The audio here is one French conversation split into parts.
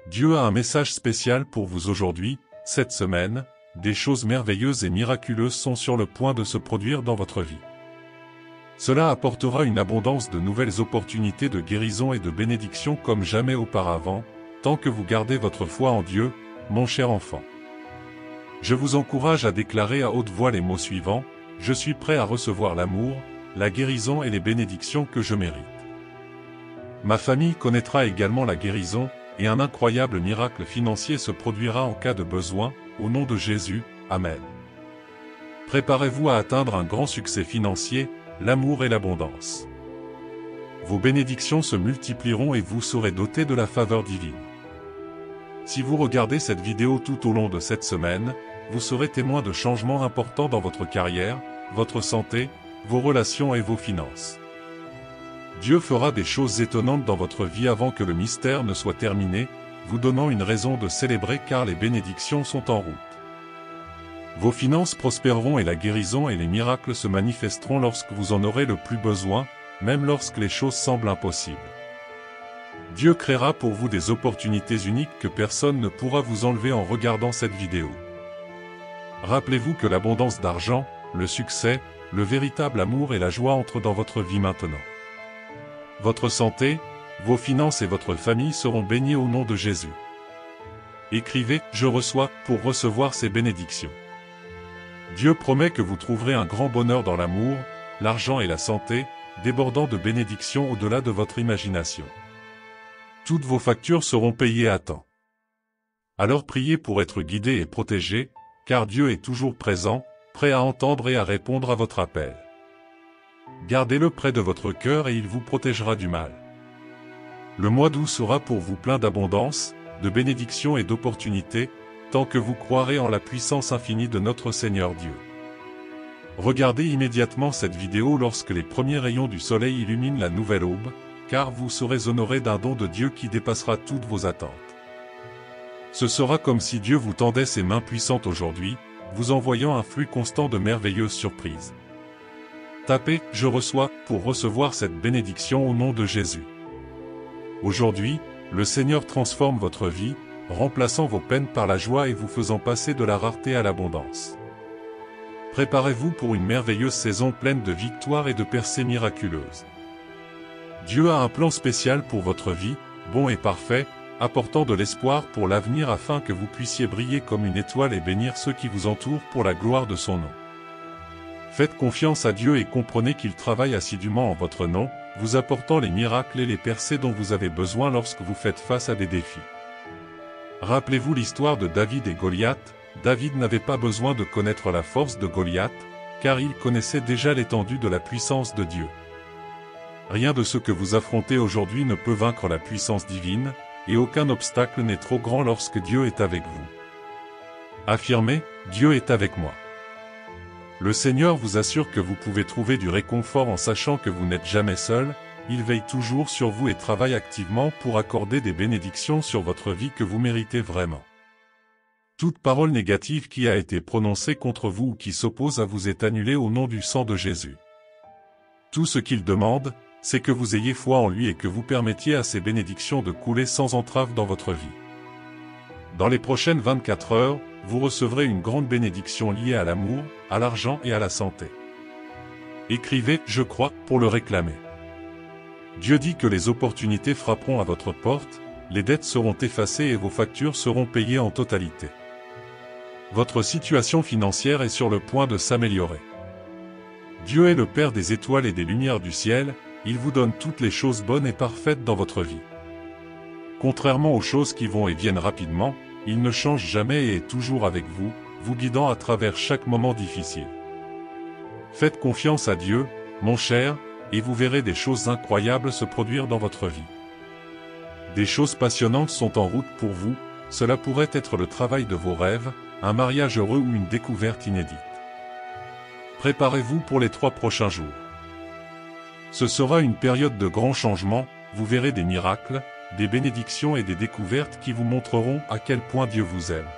Dieu a un message spécial pour vous aujourd'hui. Cette semaine, des choses merveilleuses et miraculeuses sont sur le point de se produire dans votre vie. Cela apportera une abondance de nouvelles opportunités de guérison et de bénédiction comme jamais auparavant, tant que vous gardez votre foi en Dieu, mon cher enfant. Je vous encourage à déclarer à haute voix les mots suivants: je suis prêt à recevoir l'amour, la guérison et les bénédictions que je mérite. Ma famille connaîtra également la guérison, et un incroyable miracle financier se produira en cas de besoin, au nom de Jésus, Amen. Préparez-vous à atteindre un grand succès financier, l'amour et l'abondance. Vos bénédictions se multiplieront et vous serez dotés de la faveur divine. Si vous regardez cette vidéo tout au long de cette semaine, vous serez témoin de changements importants dans votre carrière, votre santé, vos relations et vos finances. Dieu fera des choses étonnantes dans votre vie avant que le mystère ne soit terminé, vous donnant une raison de célébrer car les bénédictions sont en route. Vos finances prospéreront et la guérison et les miracles se manifesteront lorsque vous en aurez le plus besoin, même lorsque les choses semblent impossibles. Dieu créera pour vous des opportunités uniques que personne ne pourra vous enlever en regardant cette vidéo. Rappelez-vous que l'abondance d'argent, le succès, le véritable amour et la joie entrent dans votre vie maintenant. Votre santé, vos finances et votre famille seront bénies au nom de Jésus. Écrivez « Je reçois » pour recevoir ces bénédictions. Dieu promet que vous trouverez un grand bonheur dans l'amour, l'argent et la santé, débordant de bénédictions au-delà de votre imagination. Toutes vos factures seront payées à temps. Alors priez pour être guidé et protégé, car Dieu est toujours présent, prêt à entendre et à répondre à votre appel. Gardez-le près de votre cœur et il vous protégera du mal. Le mois d'août sera pour vous plein d'abondance, de bénédictions et d'opportunités, tant que vous croirez en la puissance infinie de notre Seigneur Dieu. Regardez immédiatement cette vidéo lorsque les premiers rayons du soleil illuminent la nouvelle aube, car vous serez honoré d'un don de Dieu qui dépassera toutes vos attentes. Ce sera comme si Dieu vous tendait ses mains puissantes aujourd'hui, vous envoyant un flux constant de merveilleuses surprises. Tapez « Je reçois » pour recevoir cette bénédiction au nom de Jésus. Aujourd'hui, le Seigneur transforme votre vie, remplaçant vos peines par la joie et vous faisant passer de la rareté à l'abondance. Préparez-vous pour une merveilleuse saison pleine de victoires et de percées miraculeuses. Dieu a un plan spécial pour votre vie, bon et parfait, apportant de l'espoir pour l'avenir afin que vous puissiez briller comme une étoile et bénir ceux qui vous entourent pour la gloire de son nom. Faites confiance à Dieu et comprenez qu'il travaille assidûment en votre nom, vous apportant les miracles et les percées dont vous avez besoin lorsque vous faites face à des défis. Rappelez-vous l'histoire de David et Goliath. David n'avait pas besoin de connaître la force de Goliath, car il connaissait déjà l'étendue de la puissance de Dieu. Rien de ce que vous affrontez aujourd'hui ne peut vaincre la puissance divine, et aucun obstacle n'est trop grand lorsque Dieu est avec vous. Affirmez, Dieu est avec moi. Le Seigneur vous assure que vous pouvez trouver du réconfort en sachant que vous n'êtes jamais seul, il veille toujours sur vous et travaille activement pour accorder des bénédictions sur votre vie que vous méritez vraiment. Toute parole négative qui a été prononcée contre vous ou qui s'oppose à vous est annulée au nom du sang de Jésus. Tout ce qu'il demande, c'est que vous ayez foi en lui et que vous permettiez à ces bénédictions de couler sans entrave dans votre vie. Dans les prochaines 24 heures, vous recevrez une grande bénédiction liée à l'amour, à l'argent et à la santé. Écrivez « Je crois » pour le réclamer. Dieu dit que les opportunités frapperont à votre porte, les dettes seront effacées et vos factures seront payées en totalité. Votre situation financière est sur le point de s'améliorer. Dieu est le Père des étoiles et des lumières du ciel, il vous donne toutes les choses bonnes et parfaites dans votre vie. Contrairement aux choses qui vont et viennent rapidement, il ne change jamais et est toujours avec vous, vous guidant à travers chaque moment difficile. Faites confiance à Dieu, mon cher, et vous verrez des choses incroyables se produire dans votre vie. Des choses passionnantes sont en route pour vous, cela pourrait être le travail de vos rêves, un mariage heureux ou une découverte inédite. Préparez-vous pour les 3 prochains jours. Ce sera une période de grands changements, vous verrez des miracles, des bénédictions et des découvertes qui vous montreront à quel point Dieu vous aime.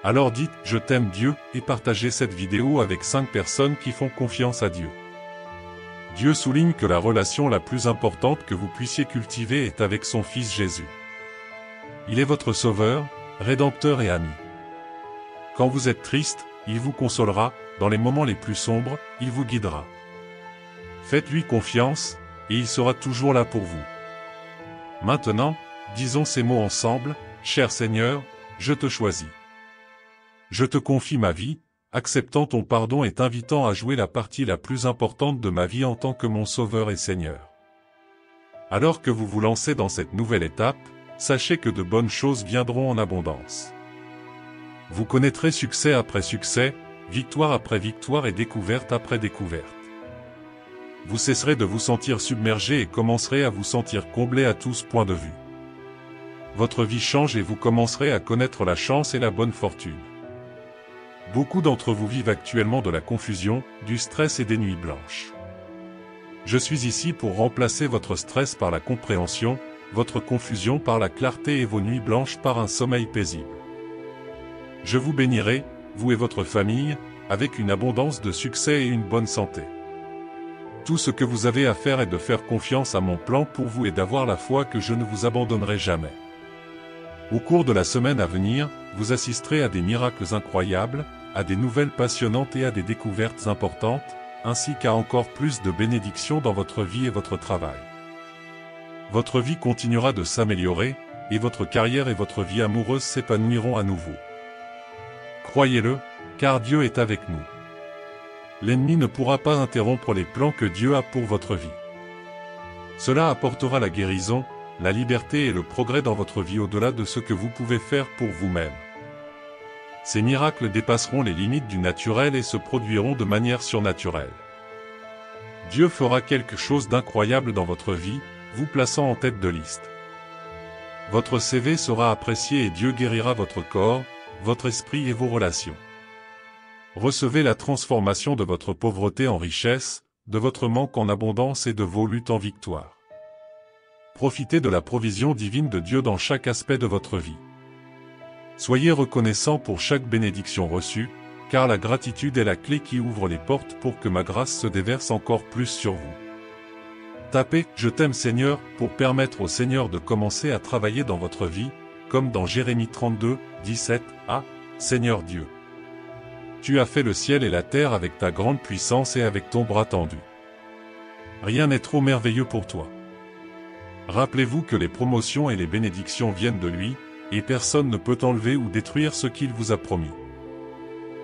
Alors dites « Je t'aime Dieu » et partagez cette vidéo avec 5 personnes qui font confiance à Dieu. Dieu souligne que la relation la plus importante que vous puissiez cultiver est avec son Fils Jésus. Il est votre sauveur, rédempteur et ami. Quand vous êtes triste, il vous consolera, dans les moments les plus sombres, il vous guidera. Faites-lui confiance, et il sera toujours là pour vous. Maintenant, disons ces mots ensemble, cher Seigneur, je te choisis. Je te confie ma vie, acceptant ton pardon et t'invitant à jouer la partie la plus importante de ma vie en tant que mon Sauveur et Seigneur. Alors que vous vous lancez dans cette nouvelle étape, sachez que de bonnes choses viendront en abondance. Vous connaîtrez succès après succès, victoire après victoire et découverte après découverte. Vous cesserez de vous sentir submergé et commencerez à vous sentir comblé à tous points de vue. Votre vie change et vous commencerez à connaître la chance et la bonne fortune. Beaucoup d'entre vous vivent actuellement de la confusion, du stress et des nuits blanches. Je suis ici pour remplacer votre stress par la compréhension, votre confusion par la clarté et vos nuits blanches par un sommeil paisible. Je vous bénirai, vous et votre famille, avec une abondance de succès et une bonne santé. Tout ce que vous avez à faire est de faire confiance à mon plan pour vous et d'avoir la foi que je ne vous abandonnerai jamais. Au cours de la semaine à venir, vous assisterez à des miracles incroyables, à des nouvelles passionnantes et à des découvertes importantes, ainsi qu'à encore plus de bénédictions dans votre vie et votre travail. Votre vie continuera de s'améliorer, et votre carrière et votre vie amoureuse s'épanouiront à nouveau. Croyez-le, car Dieu est avec nous. L'ennemi ne pourra pas interrompre les plans que Dieu a pour votre vie. Cela apportera la guérison, la liberté et le progrès dans votre vie au-delà de ce que vous pouvez faire pour vous-même. Ces miracles dépasseront les limites du naturel et se produiront de manière surnaturelle. Dieu fera quelque chose d'incroyable dans votre vie, vous plaçant en tête de liste. Votre CV sera apprécié et Dieu guérira votre corps, votre esprit et vos relations. Recevez la transformation de votre pauvreté en richesse, de votre manque en abondance et de vos luttes en victoire. Profitez de la provision divine de Dieu dans chaque aspect de votre vie. Soyez reconnaissants pour chaque bénédiction reçue, car la gratitude est la clé qui ouvre les portes pour que ma grâce se déverse encore plus sur vous. Tapez « Je t'aime Seigneur » pour permettre au Seigneur de commencer à travailler dans votre vie, comme dans Jérémie 32, 17, Seigneur Dieu. Tu as fait le ciel et la terre avec ta grande puissance et avec ton bras tendu. Rien n'est trop merveilleux pour toi. Rappelez-vous que les promotions et les bénédictions viennent de lui, et personne ne peut enlever ou détruire ce qu'il vous a promis.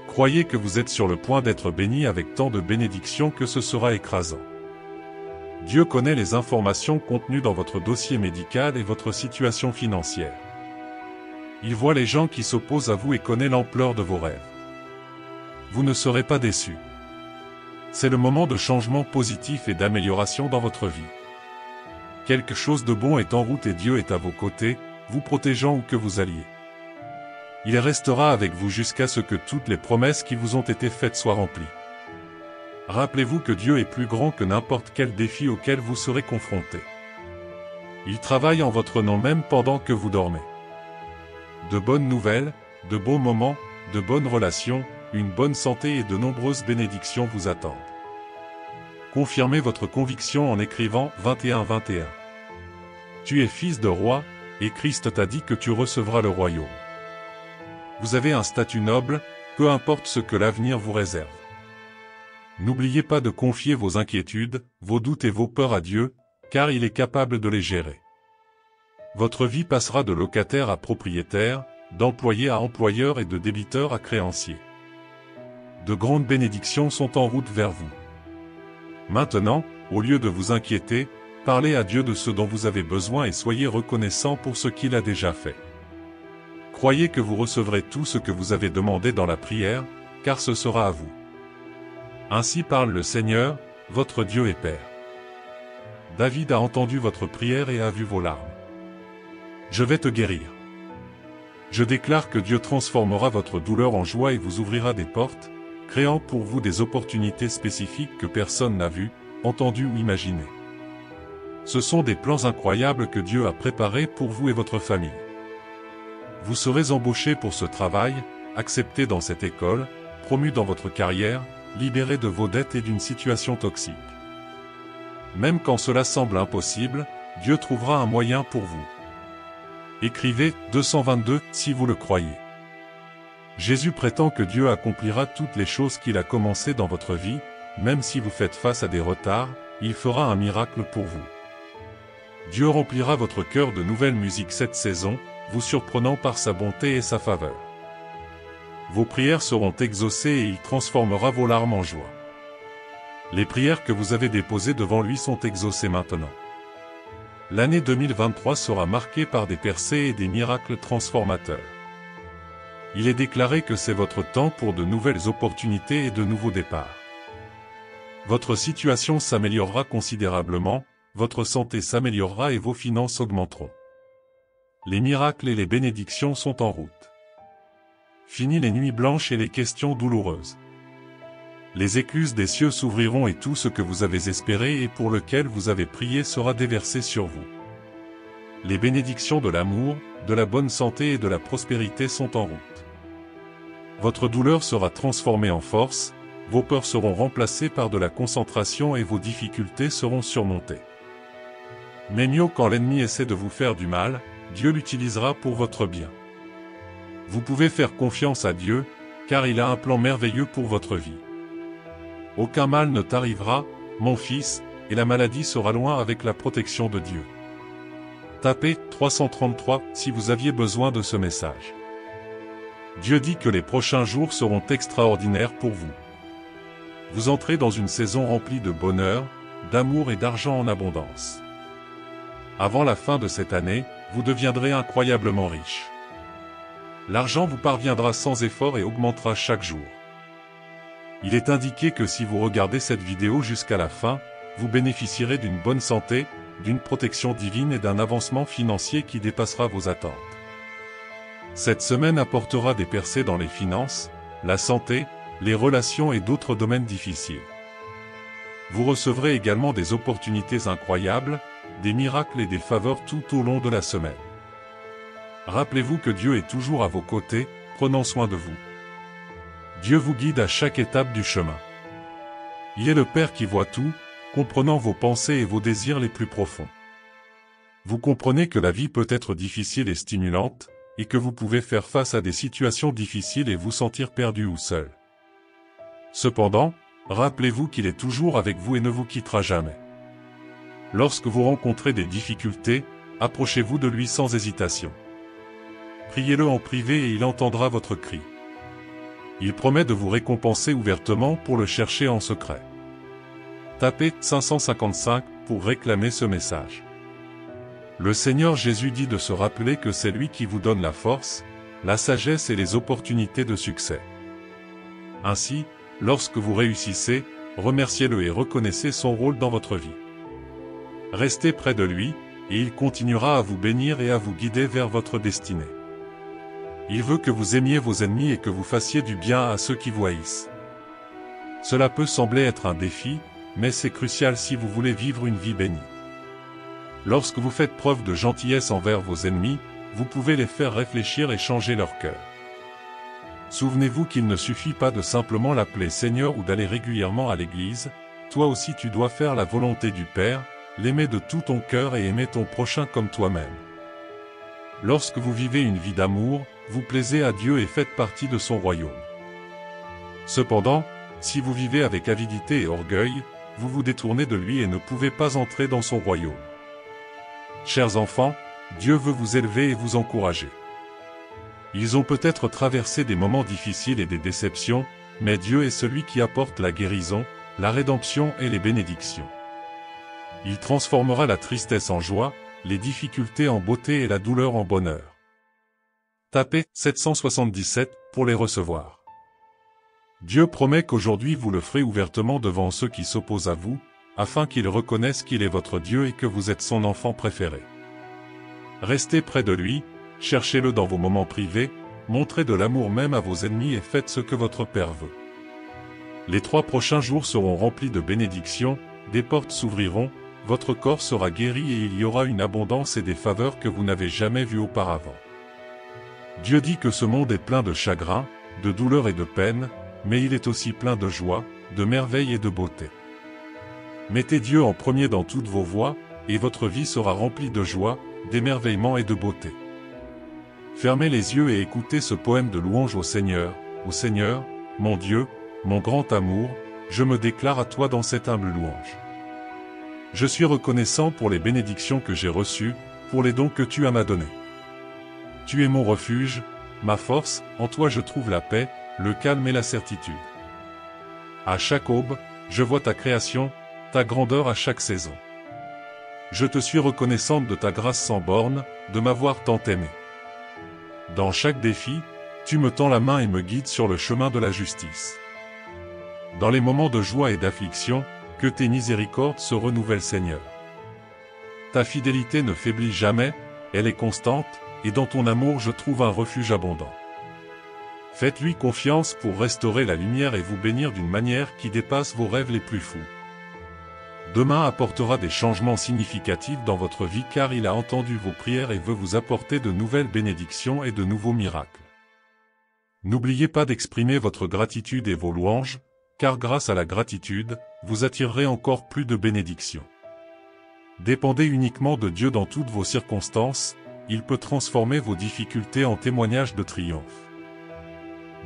Croyez que vous êtes sur le point d'être béni avec tant de bénédictions que ce sera écrasant. Dieu connaît les informations contenues dans votre dossier médical et votre situation financière. Il voit les gens qui s'opposent à vous et connaît l'ampleur de vos rêves. Vous ne serez pas déçus. C'est le moment de changement positif et d'amélioration dans votre vie. Quelque chose de bon est en route et Dieu est à vos côtés, vous protégeant où que vous alliez. Il restera avec vous jusqu'à ce que toutes les promesses qui vous ont été faites soient remplies. Rappelez-vous que Dieu est plus grand que n'importe quel défi auquel vous serez confrontés. Il travaille en votre nom même pendant que vous dormez. De bonnes nouvelles, de beaux moments, de bonnes relations, une bonne santé et de nombreuses bénédictions vous attendent. Confirmez votre conviction en écrivant 21-21. Tu es fils de roi, et Christ t'a dit que tu recevras le royaume. Vous avez un statut noble, peu importe ce que l'avenir vous réserve. N'oubliez pas de confier vos inquiétudes, vos doutes et vos peurs à Dieu, car il est capable de les gérer. Votre vie passera de locataire à propriétaire, d'employé à employeur et de débiteur à créancier. De grandes bénédictions sont en route vers vous. Maintenant, au lieu de vous inquiéter, parlez à Dieu de ce dont vous avez besoin et soyez reconnaissants pour ce qu'il a déjà fait. Croyez que vous recevrez tout ce que vous avez demandé dans la prière, car ce sera à vous. Ainsi parle le Seigneur, votre Dieu et Père. David a entendu votre prière et a vu vos larmes. Je vais te guérir. Je déclare que Dieu transformera votre douleur en joie et vous ouvrira des portes, créant pour vous des opportunités spécifiques que personne n'a vues, entendues ou imaginées. Ce sont des plans incroyables que Dieu a préparés pour vous et votre famille. Vous serez embauché pour ce travail, accepté dans cette école, promu dans votre carrière, libéré de vos dettes et d'une situation toxique. Même quand cela semble impossible, Dieu trouvera un moyen pour vous. Écrivez 222 si vous le croyez. Jésus prétend que Dieu accomplira toutes les choses qu'il a commencées dans votre vie, même si vous faites face à des retards, il fera un miracle pour vous. Dieu remplira votre cœur de nouvelles musiques cette saison, vous surprenant par sa bonté et sa faveur. Vos prières seront exaucées et il transformera vos larmes en joie. Les prières que vous avez déposées devant lui sont exaucées maintenant. L'année 2023 sera marquée par des percées et des miracles transformateurs. Il est déclaré que c'est votre temps pour de nouvelles opportunités et de nouveaux départs. Votre situation s'améliorera considérablement, votre santé s'améliorera et vos finances augmenteront. Les miracles et les bénédictions sont en route. Fini les nuits blanches et les questions douloureuses. Les écluses des cieux s'ouvriront et tout ce que vous avez espéré et pour lequel vous avez prié sera déversé sur vous. Les bénédictions de l'amour, de la bonne santé et de la prospérité sont en route. Votre douleur sera transformée en force, vos peurs seront remplacées par de la concentration et vos difficultés seront surmontées. Mais mieux quand l'ennemi essaie de vous faire du mal, Dieu l'utilisera pour votre bien. Vous pouvez faire confiance à Dieu, car il a un plan merveilleux pour votre vie. Aucun mal ne t'arrivera, mon fils, et la maladie sera loin avec la protection de Dieu. Tapez 333 si vous aviez besoin de ce message. Dieu dit que les prochains jours seront extraordinaires pour vous. Vous entrez dans une saison remplie de bonheur, d'amour et d'argent en abondance. Avant la fin de cette année, vous deviendrez incroyablement riche. L'argent vous parviendra sans effort et augmentera chaque jour. Il est indiqué que si vous regardez cette vidéo jusqu'à la fin, vous bénéficierez d'une bonne santé, d'une protection divine et d'un avancement financier qui dépassera vos attentes. Cette semaine apportera des percées dans les finances, la santé, les relations et d'autres domaines difficiles. Vous recevrez également des opportunités incroyables, des miracles et des faveurs tout au long de la semaine. Rappelez-vous que Dieu est toujours à vos côtés, prenant soin de vous. Dieu vous guide à chaque étape du chemin. Il est le Père qui voit tout, comprenant vos pensées et vos désirs les plus profonds. Vous comprenez que la vie peut être difficile et stimulante, et que vous pouvez faire face à des situations difficiles et vous sentir perdu ou seul. Cependant, rappelez-vous qu'il est toujours avec vous et ne vous quittera jamais. Lorsque vous rencontrez des difficultés, approchez-vous de lui sans hésitation. Priez-le en privé et il entendra votre cri. Il promet de vous récompenser ouvertement pour le chercher en secret. Tapez 555 pour réclamer ce message. Le Seigneur Jésus dit de se rappeler que c'est lui qui vous donne la force, la sagesse et les opportunités de succès. Ainsi, lorsque vous réussissez, remerciez-le et reconnaissez son rôle dans votre vie. Restez près de lui, et il continuera à vous bénir et à vous guider vers votre destinée. Il veut que vous aimiez vos ennemis et que vous fassiez du bien à ceux qui vous haïssent. Cela peut sembler être un défi, mais c'est crucial si vous voulez vivre une vie bénie. Lorsque vous faites preuve de gentillesse envers vos ennemis, vous pouvez les faire réfléchir et changer leur cœur. Souvenez-vous qu'il ne suffit pas de simplement l'appeler Seigneur ou d'aller régulièrement à l'église, toi aussi tu dois faire la volonté du Père, l'aimer de tout ton cœur et aimer ton prochain comme toi-même. Lorsque vous vivez une vie d'amour, vous plaisez à Dieu et faites partie de son royaume. Cependant, si vous vivez avec avidité et orgueil, vous vous détournez de lui et ne pouvez pas entrer dans son royaume. Chers enfants, Dieu veut vous élever et vous encourager. Ils ont peut-être traversé des moments difficiles et des déceptions, mais Dieu est celui qui apporte la guérison, la rédemption et les bénédictions. Il transformera la tristesse en joie, les difficultés en beauté et la douleur en bonheur. Tapez 777 pour les recevoir. Dieu promet qu'aujourd'hui vous le ferez ouvertement devant ceux qui s'opposent à vous, afin qu'ils reconnaissent qu'il est votre Dieu et que vous êtes son enfant préféré. Restez près de lui, cherchez-le dans vos moments privés, montrez de l'amour même à vos ennemis et faites ce que votre Père veut. Les 3 prochains jours seront remplis de bénédictions, des portes s'ouvriront, votre corps sera guéri et il y aura une abondance et des faveurs que vous n'avez jamais vues auparavant. Dieu dit que ce monde est plein de chagrin, de douleur et de peine, mais il est aussi plein de joie, de merveille et de beauté. Mettez Dieu en premier dans toutes vos voies, et votre vie sera remplie de joie, d'émerveillement et de beauté. Fermez les yeux et écoutez ce poème de louange au Seigneur, mon Dieu, mon grand amour, je me déclare à toi dans cette humble louange. Je suis reconnaissant pour les bénédictions que j'ai reçues, pour les dons que tu m'as donnés. Tu es mon refuge, ma force, en toi je trouve la paix, le calme et la certitude. À chaque aube, je vois ta création, ta grandeur à chaque saison. Je te suis reconnaissante de ta grâce sans borne, de m'avoir tant aimé. Dans chaque défi, tu me tends la main et me guides sur le chemin de la justice. Dans les moments de joie et d'affliction, que tes miséricordes se renouvellent, Seigneur. Ta fidélité ne faiblit jamais, elle est constante, et dans ton amour je trouve un refuge abondant. Faites-lui confiance pour restaurer la lumière et vous bénir d'une manière qui dépasse vos rêves les plus fous. Demain apportera des changements significatifs dans votre vie car il a entendu vos prières et veut vous apporter de nouvelles bénédictions et de nouveaux miracles. N'oubliez pas d'exprimer votre gratitude et vos louanges, car grâce à la gratitude, vous attirerez encore plus de bénédictions. Dépendez uniquement de Dieu dans toutes vos circonstances, il peut transformer vos difficultés en témoignages de triomphe.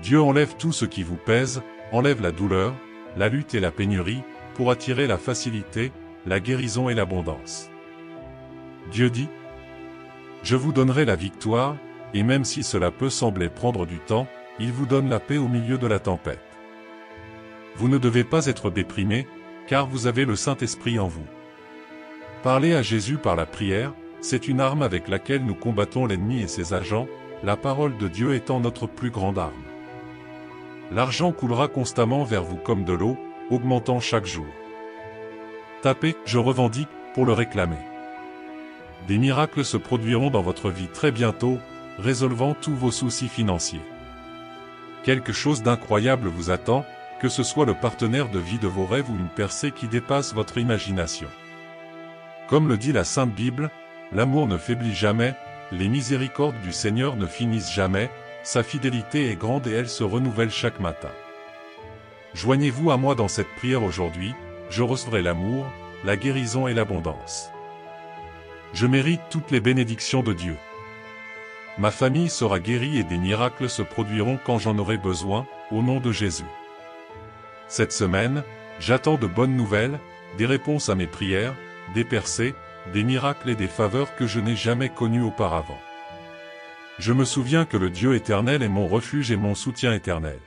Dieu enlève tout ce qui vous pèse, enlève la douleur, la lutte et la pénurie, pour attirer la facilité, la guérison et l'abondance. Dieu dit : je vous donnerai la victoire, et même si cela peut sembler prendre du temps, il vous donne la paix au milieu de la tempête. Vous ne devez pas être déprimé, car vous avez le Saint-Esprit en vous. Parler à Jésus par la prière, c'est une arme avec laquelle nous combattons l'ennemi et ses agents, la parole de Dieu étant notre plus grande arme. L'argent coulera constamment vers vous comme de l'eau, augmentant chaque jour. Tapez « Je revendique » pour le réclamer. Des miracles se produiront dans votre vie très bientôt, résolvant tous vos soucis financiers. Quelque chose d'incroyable vous attend, que ce soit le partenaire de vie de vos rêves ou une percée qui dépasse votre imagination. Comme le dit la Sainte Bible, l'amour ne faiblit jamais, les miséricordes du Seigneur ne finissent jamais, sa fidélité est grande et elle se renouvelle chaque matin. Joignez-vous à moi dans cette prière aujourd'hui, je recevrai l'amour, la guérison et l'abondance. Je mérite toutes les bénédictions de Dieu. Ma famille sera guérie et des miracles se produiront quand j'en aurai besoin, au nom de Jésus. Cette semaine, j'attends de bonnes nouvelles, des réponses à mes prières, des percées, des miracles et des faveurs que je n'ai jamais connues auparavant. Je me souviens que le Dieu éternel est mon refuge et mon soutien éternel.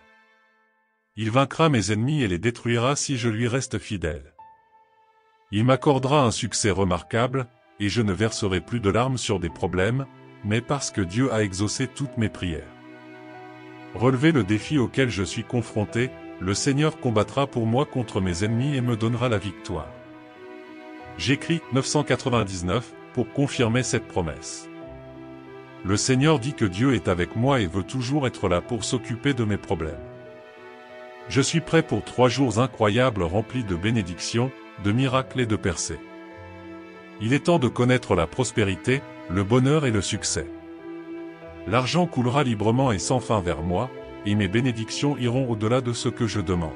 Il vaincra mes ennemis et les détruira si je lui reste fidèle. Il m'accordera un succès remarquable, et je ne verserai plus de larmes sur des problèmes, mais parce que Dieu a exaucé toutes mes prières. Relevez le défi auquel je suis confronté, le Seigneur combattra pour moi contre mes ennemis et me donnera la victoire. J'écris 999 pour confirmer cette promesse. Le Seigneur dit que Dieu est avec moi et veut toujours être là pour s'occuper de mes problèmes. Je suis prêt pour 3 jours incroyables remplis de bénédictions, de miracles et de percées. Il est temps de connaître la prospérité, le bonheur et le succès. L'argent coulera librement et sans fin vers moi, et mes bénédictions iront au-delà de ce que je demande.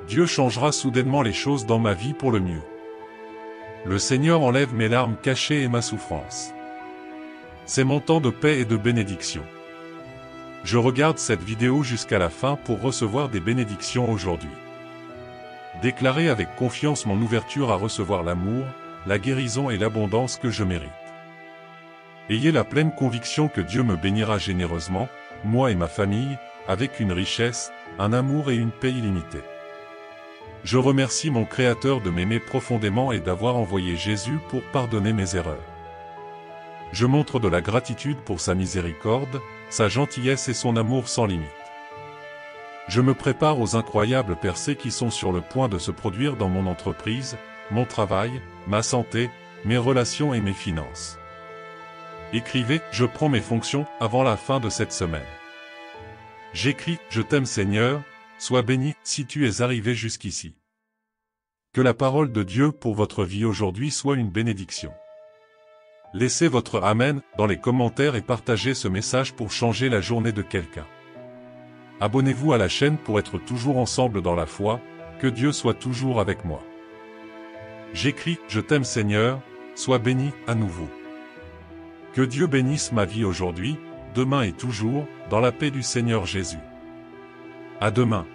Dieu changera soudainement les choses dans ma vie pour le mieux. Le Seigneur enlève mes larmes cachées et ma souffrance. C'est mon temps de paix et de bénédiction. Je regarde cette vidéo jusqu'à la fin pour recevoir des bénédictions aujourd'hui. Déclarez avec confiance mon ouverture à recevoir l'amour, la guérison et l'abondance que je mérite. Ayez la pleine conviction que Dieu me bénira généreusement, moi et ma famille, avec une richesse, un amour et une paix illimitée. Je remercie mon Créateur de m'aimer profondément et d'avoir envoyé Jésus pour pardonner mes erreurs. Je montre de la gratitude pour sa miséricorde, sa gentillesse et son amour sans limite. Je me prépare aux incroyables percées qui sont sur le point de se produire dans mon entreprise, mon travail, ma santé, mes relations et mes finances. Écrivez « Je prends mes fonctions » avant la fin de cette semaine. J'écris « Je t'aime Seigneur », sois béni si tu es arrivé jusqu'ici. Que la parole de Dieu pour votre vie aujourd'hui soit une bénédiction. Laissez votre Amen dans les commentaires et partagez ce message pour changer la journée de quelqu'un. Abonnez-vous à la chaîne pour être toujours ensemble dans la foi, que Dieu soit toujours avec moi. J'écris « Je t'aime Seigneur », sois béni à nouveau. Que Dieu bénisse ma vie aujourd'hui, demain et toujours, dans la paix du Seigneur Jésus. À demain.